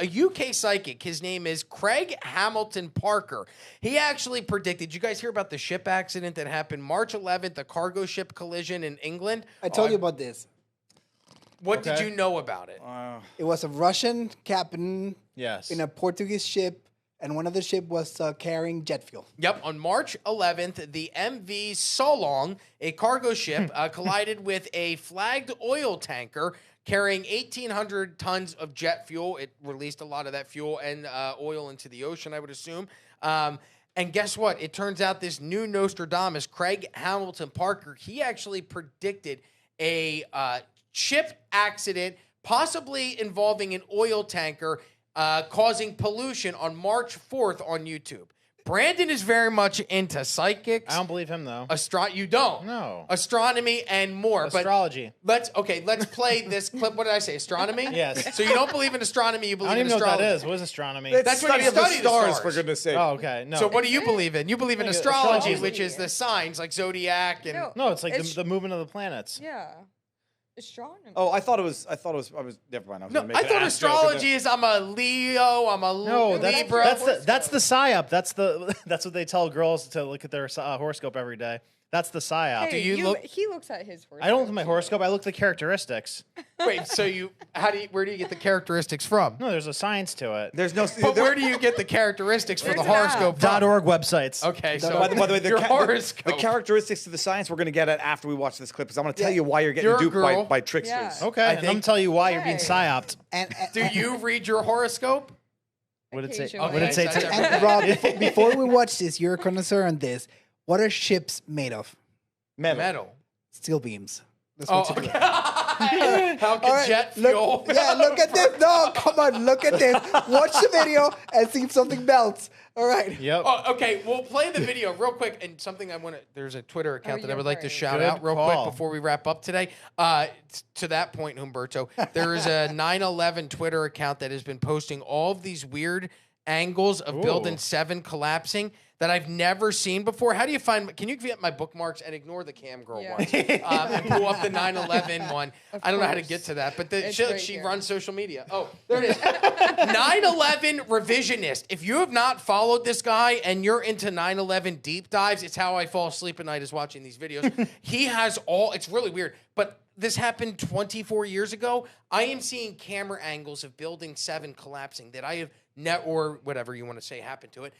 a UK psychic. His name is Craig Hamilton Parker. He actually predicted. Did you guys hear about the ship accident that happened March 11th, the cargo ship collision in England? I told you about this. What did you know about it? It was a Russian captain Yes. in a Portuguese ship, and one of the ship was carrying jet fuel. Yep, on March 11th, the MV Solong, a cargo ship, collided with a flagged oil tanker carrying 1,800 tons of jet fuel. It released a lot of that fuel and oil into the ocean, I would assume. And guess what? It turns out this new Nostradamus, Craig Hamilton Parker, he actually predicted a ship accident, possibly involving an oil tanker, causing pollution on March 4th on YouTube. Brandon is very much into psychics. I don't believe him though. You don't? No. Astronomy and more. Astrology. But let's play this clip. What did I say? Astronomy? Yes. So you don't believe in astronomy, you believe I don't in even know astrology. what that is. What is astronomy? That's when you study the stars. for goodness sake. Oh, okay. No. So what do you believe in? You believe in Astrology. astrology, which is the signs like zodiac and No, it's like the movement of the planets. Yeah. Astronomy. Oh, I was never mind. No, I thought astrology is I'm a Leo, I'm a Libra. That's the psyop. That's what they tell girls to look at their horoscope every day. That's the psyop. Hey, Do you look? He looks at his horoscope. I don't look at my horoscope. I look at the characteristics. Wait, so where do you get the characteristics from? No, there's a science to it. There's no. But where do you get the characteristics for the There's horoscope from? .org websites. Okay, so By the way, your horoscope. the characteristics to the science we're going to get at after we watch this clip, because I'm going to tell you why you're getting You're a duped girl. by tricksters. Yeah. Okay, and I'm gonna tell you why you're being Hey. psyoped. And Do you read your horoscope? What did it say? Occasionally. What did it say? Okay, so and Rob, before we watch this, you're a connoisseur on this. What are ships made of? Metal. Steel beams. That's Oh, what you do. okay. How can All right, jet fuel? look at this. No, come on, look at this. Watch the video and see if something melts. All right. Yep. Oh, okay, we'll play the video real quick. And something there's a Twitter account that I you're would like to right. shout Good out real call. quick before we wrap up today. To that point, Humberto, there is a 9/11 Twitter account that has been posting all of these weird angles of Building 7 collapsing that I've never seen before. How do you find? Can you get my bookmarks and ignore the cam girl Yeah. ones and pull up the 9/11 one? I don't know how to course. get to that, but It's she right here. runs social media. Oh, there it is. 9/11 revisionist. If you have not followed this guy and you're into 9/11 deep dives, it's how I fall asleep at night is watching these videos. He has it's really weird, but this happened 24 years ago. I am seeing camera angles of Building 7 collapsing that I have or whatever you want to say happened to it,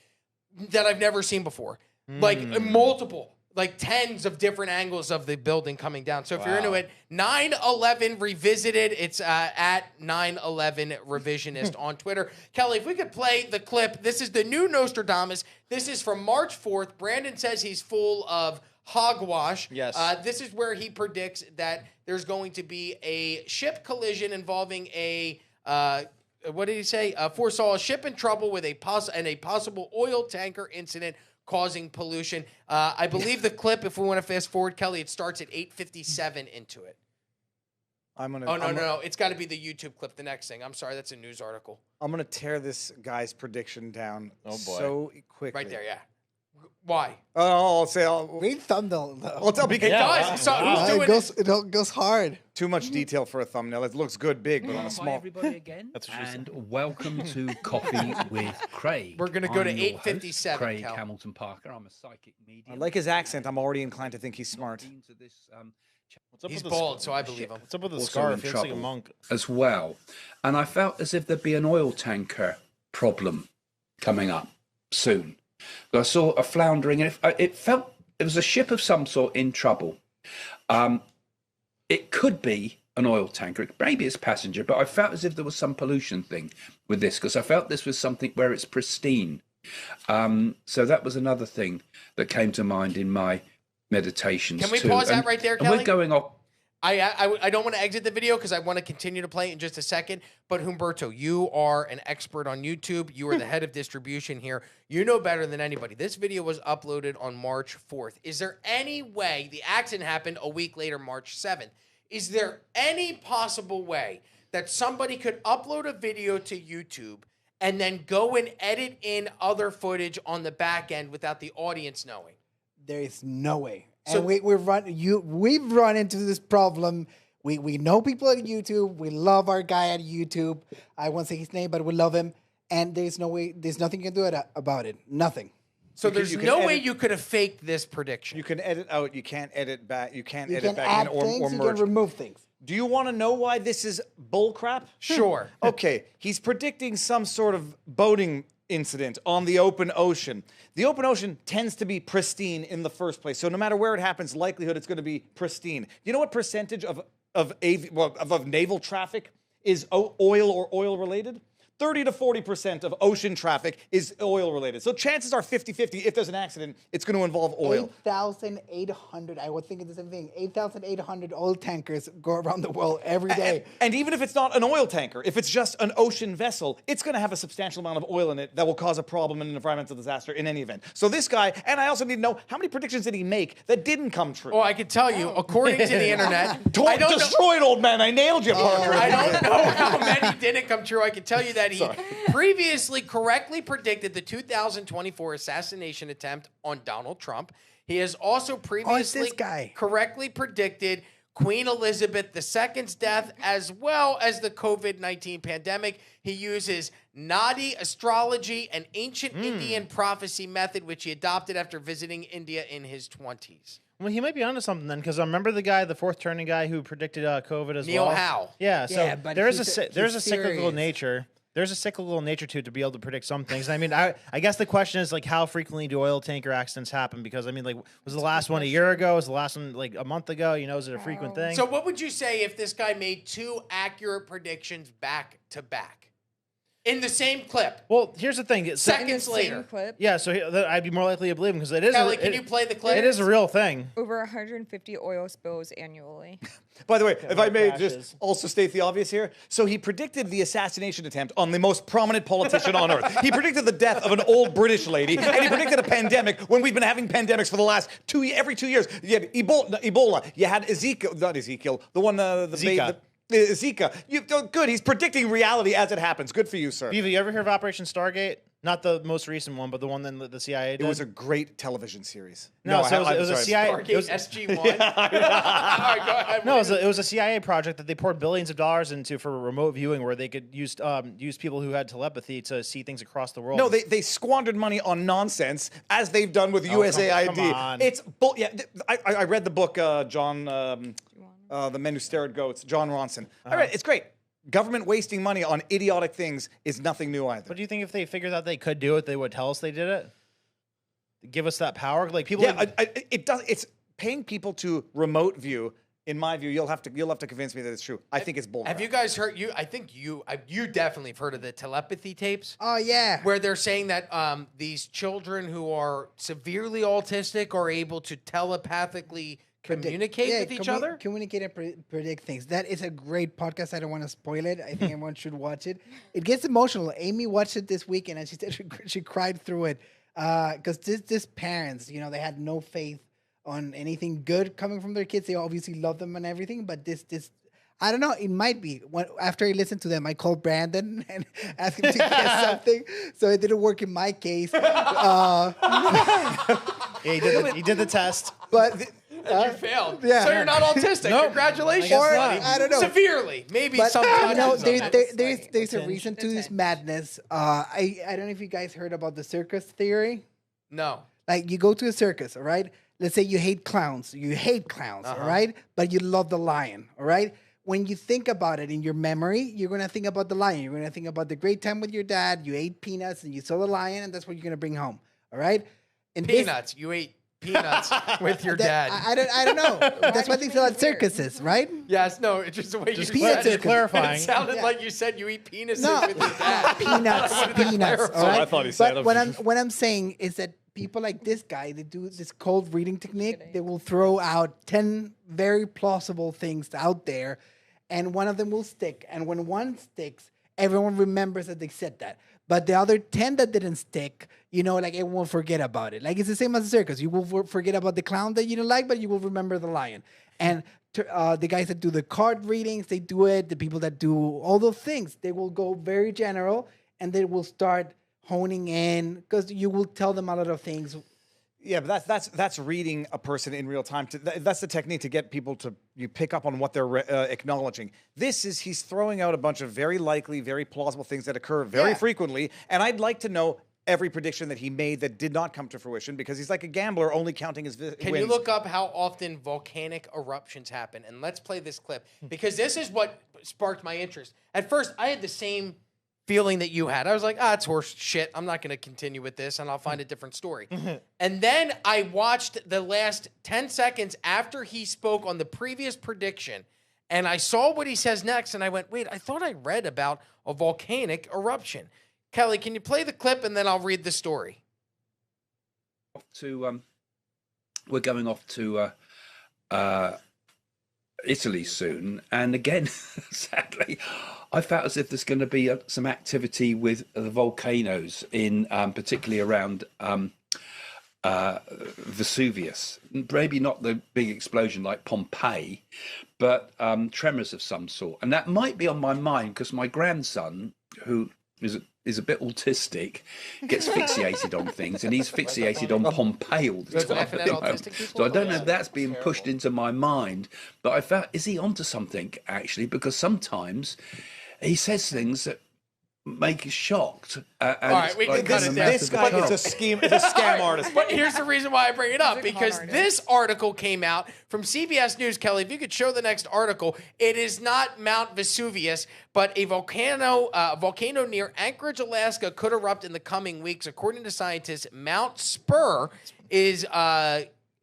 that I've never seen before. Like multiple, like tens of different angles of the building coming down. So if you're into it, 9/11 Revisited, it's at 9/11 Revisionist on Twitter. Kelly, if we could play the clip. This is the new Nostradamus. This is from March 4th. Brandon says he's full of hogwash. Yes. This is where he predicts that there's going to be a ship collision involving a what did he say? Foresaw a ship in trouble with a possible oil tanker incident causing pollution. I believe the clip, if we want to fast forward, Kelly, it starts at 8:57 into it. No. It's got to be the YouTube clip, the next thing. I'm sorry, that's a news article. I'm going to tear this guy's prediction down boy. so quickly. Right there, yeah. Why? I'll say, Read thumbnail. I'll tell BK. Guys, so who's doing It goes hard. Too much detail for a thumbnail. It looks good big, but on a Hi small. everybody again, That's what she said. and welcome to Coffee with Craig. We're gonna go to I'm your 8:57, host, Craig Cal. Hamilton Parker. I'm a psychic medium. I like his accent. I'm already inclined to think he's smart. Been to this, What's up He's with the bald, so I believe him. What's up with the Also scarf? in He looks like a trouble. monk. as well, and I felt as if there'd be an oil tanker problem coming up soon. I saw a floundering, and it felt it was a ship of some sort in trouble. It could be an oil tanker, maybe it's passenger, but I felt as if there was some pollution thing with this, because I felt this was something where it's pristine. So that was another thing that came to mind in my meditations. Can we too. pause that And- right there, and Kelly? We're going off. I don't want to exit the video because I want to continue to play it in just a second. But Humberto, you are an expert on YouTube. You are the head of distribution here. You know better than anybody. This video was uploaded on March 4th. Is there any way the accident happened a week later, March 7th? Is there any possible way that somebody could upload a video to YouTube and then go and edit in other footage on the back end without the audience knowing? There is no way. So- And we've run into this problem We know people at YouTube. We love our guy at YouTube. I won't say his name, but we love him. And there's nothing you can do about it. Nothing. So You there's can no way edit- you could have faked this prediction. You can edit out. You can't edit back. You can't You edit can back add in or things, you can merge. remove things. Do you want to know why this is bullcrap? Sure. Okay, he's predicting some sort of boating incident on the open ocean. The open ocean tends to be pristine in the first place, so no matter where it happens, likelihood it's going to be pristine. You know what percentage of naval traffic is oil or oil related? 30 to 40% of ocean traffic is oil related. So chances are 50-50 if there's an accident, it's going to involve oil. 8,800, I was thinking the same thing, 8,800 oil tankers go around the world every day. And even if it's not an oil tanker, if it's just an ocean vessel, it's going to have a substantial amount of oil in it that will cause a problem in an environmental disaster in any event. So this guy, and I also need to know, how many predictions did he make that didn't come true? Well, I can tell you, according to the internet, I don't know. Destroyed, old man. I nailed you, partner. I don't know how many didn't come true. I can tell you that he previously correctly predicted the 2024 assassination attempt on Donald Trump. He has also previously this guy. correctly predicted Queen Elizabeth II's death as well as the COVID-19 pandemic. He uses Nadi astrology, an ancient Indian prophecy method, which he adopted after visiting India in his 20s. Well, he might be onto something then, because I remember the guy, the fourth turning guy who predicted COVID as Neil well. Howe. Yeah, so Yeah, but there's he's a cyclical serious. nature. There's a cyclical nature to it to be able to predict some things. I mean, I guess the question is like, how frequently do oil tanker accidents happen? Because I mean, like, was the last one a year ago? Was the last one like a month ago? You know, is it a frequent thing? So what would you say if this guy made two accurate predictions back to back in the same clip? Well, here's the thing. In the Seconds same later. clip, Yeah, so I'd be more likely to believe him because it is. Kelly, can you play the clip? It is a real thing. over 150 oil spills annually. By the way, if I may crashes. just also state the obvious here. So he predicted the assassination attempt on the most prominent politician on earth. He predicted the death of an old British lady, and he predicted a pandemic when we've been having pandemics for the last every 2 years. You had Ebola. You had Ezekiel, the one, Zika. Zika. Good. He's predicting reality as it happens. Good for you, sir. Viva, you ever hear of Operation Stargate? Not the most recent one, but the one that the CIA did. It was a great television series. No, so it was a sorry. CIA. Stargate It was, SG-1. All right, go ahead. no, it was a CIA project that they poured billions of dollars into for remote viewing, where they could use people who had telepathy to see things across the world. No, they squandered money on nonsense, as they've done with USAID. come on. It's I read the book, John, The Men Who Stare at Goats, John Ronson. I read it. It's great. Government wasting money on idiotic things is nothing new either. But do you think if they figured out they could do it, they would tell us they did it? Give us that power, like people. Yeah, it does. It's paying people to remote view. In my view, you'll have to convince me that it's true. I think it's bullcrap. Have you guys heard? I think you definitely have heard of the telepathy tapes. Oh, yeah. Where they're saying that these children who are severely autistic are able to telepathically communicate with each other? Communicate and predict things. That is a great podcast. I don't want to spoil it. I think everyone should watch it. It gets emotional. Amy watched it this weekend, and she said she cried through it because this parents, they had no faith on anything good coming from their kids. They obviously love them and everything, but this I don't know. It might be. After I listened to them, I called Brandon and asked him to guess something. So it didn't work in my case. Yeah, he did the test. But You failed. Yeah. So you're not autistic. Nope. Congratulations. I guess or not. I don't know. Severely. Maybe But sometimes. there's a tinge. reason to The this tinge. madness. I don't know if you guys heard about the circus theory. No. Like you go to a circus, all right? Let's say you hate clowns. You hate clowns, all right? But you love the lion, all right? When you think about it in your memory, you're gonna think about the lion. You're gonna think about the great time with your dad. You ate peanuts and you saw the lion, and that's what you're gonna bring home, all right? And this- Peanuts. You ate peanuts with your that- dad. I don't know. That's why they sell at circuses, right? Yes, no, it's just the way you peanut said circus. it. Clarifying. It sounded Yeah. like you said you eat penises No, with your dad. peanuts, I wanted to peanuts. clarify. All right? I thought he said But what I'm saying is that people like this guy, they do this cold reading technique. They will throw out 10 very plausible things out there, and one of them will stick. And when one sticks, everyone remembers that they said that. But the other 10 that didn't stick, like everyone will forget about it. Like it's the same as a circus. You will forget about the clown that you don't like, but you will remember the lion. And the guys that do the card readings, they do it. The people that do all those things, they will go very general, and they will start honing in because you will tell them a lot of things. Yeah, but that's reading a person in real time. That's the technique to get people to you pick up on what they're acknowledging. He's throwing out a bunch of very likely, very plausible things that occur very frequently, and I'd like to know every prediction that he made that did not come to fruition because he's like a gambler only counting his wins. Can you look up how often volcanic eruptions happen? And let's play this clip because this is what sparked my interest. At first, I had the same feeling that you had. I was like, it's horse shit. I'm not going to continue with this, and I'll find a different story. And then I watched the last 10 seconds after he spoke on the previous prediction, and I saw what he says next, and I went, wait, I thought I read about a volcanic eruption. Kelly, can you play the clip, and then I'll read the story? We're going off to Italy soon, and again, sadly, I felt as if there's going to be some activity with the volcanoes in particularly around Vesuvius. Maybe not the big explosion like Pompeii, but tremors of some sort, and that might be on my mind because my grandson, who is a bit autistic, gets fixated on things, and he's fixated on Pompeii all the time at the moment. So I don't know if that's being pushed into my mind, but I felt, is he onto something, actually? Because sometimes he says things that make you shocked. All right, we can cut it there. This guy is a scam artist. But here's the reason why I bring it up, because this article came out from CBS News. Kelly, if you could show the next article, it is not Mount Vesuvius, but a volcano near Anchorage, Alaska could erupt in the coming weeks. According to scientists, Mount Spur is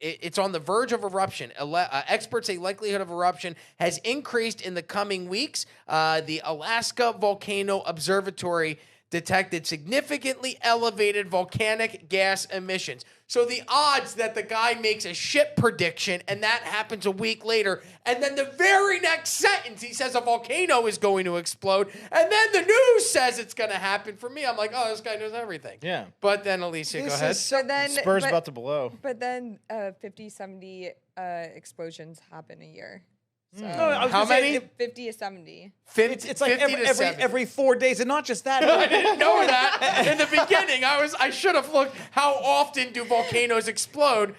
it's on the verge of eruption. Experts say likelihood of eruption has increased in the coming weeks. The Alaska Volcano Observatory detected significantly elevated volcanic gas emissions. So the odds that the guy makes a shit prediction and that happens a week later, and then the very next sentence he says a volcano is going to explode, and then the news says it's going to happen. For me, I'm like, oh, this guy knows everything. Yeah. But then, Alicia, go ahead. But then, Spurs about to blow. But then 50, 70 explosions happen a year. So How many? 50 to 70. It's like every 4 days, and not just that. I didn't know that in the beginning. I should have looked. How often do volcanoes explode?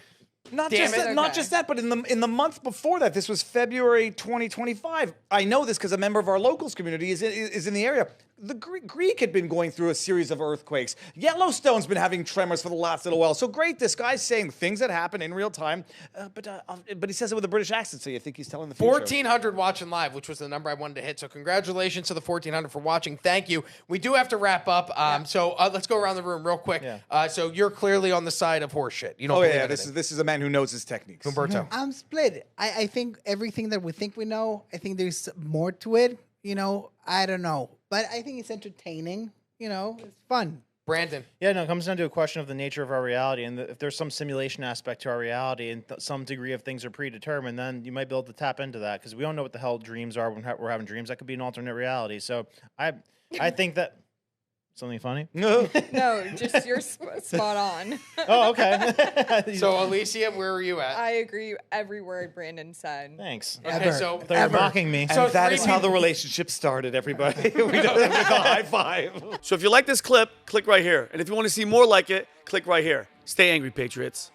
Not just that, but in the month before that, this was February 2025. I know this because a member of our locals community is in the area. The Greek had been going through a series of earthquakes. Yellowstone's been having tremors for the last little while. So great, this guy's saying things that happen in real time, but he says it with a British accent, so you think he's telling the future. 1,400 watching live, which was the number I wanted to hit. So congratulations to the 1,400 for watching. Thank you. We do have to wrap up. So let's go around the room real quick. Yeah. So you're clearly on the side of horseshit. You don't Oh believe yeah, anything. this is a man who knows his techniques. Humberto. I'm split. I think everything that we think we know, I think there's more to it. I don't know. But I think it's entertaining. It's fun. Brandon. Yeah, no, it comes down to a question of the nature of our reality. And if there's some simulation aspect to our reality and some degree of things are predetermined, then you might be able to tap into that because we don't know what the hell dreams are when we're having dreams. That could be an alternate reality. So I think that... Something funny? No, just you're spot on. Oh, okay. So, Alicia, where are you at? I agree every word Brandon said. Thanks. Okay, so They're mocking me. And So that is three how the relationship started, everybody. We did it with a high five. So if you like this clip, click right here. And if you want to see more like it, click right here. Stay angry, Patriots.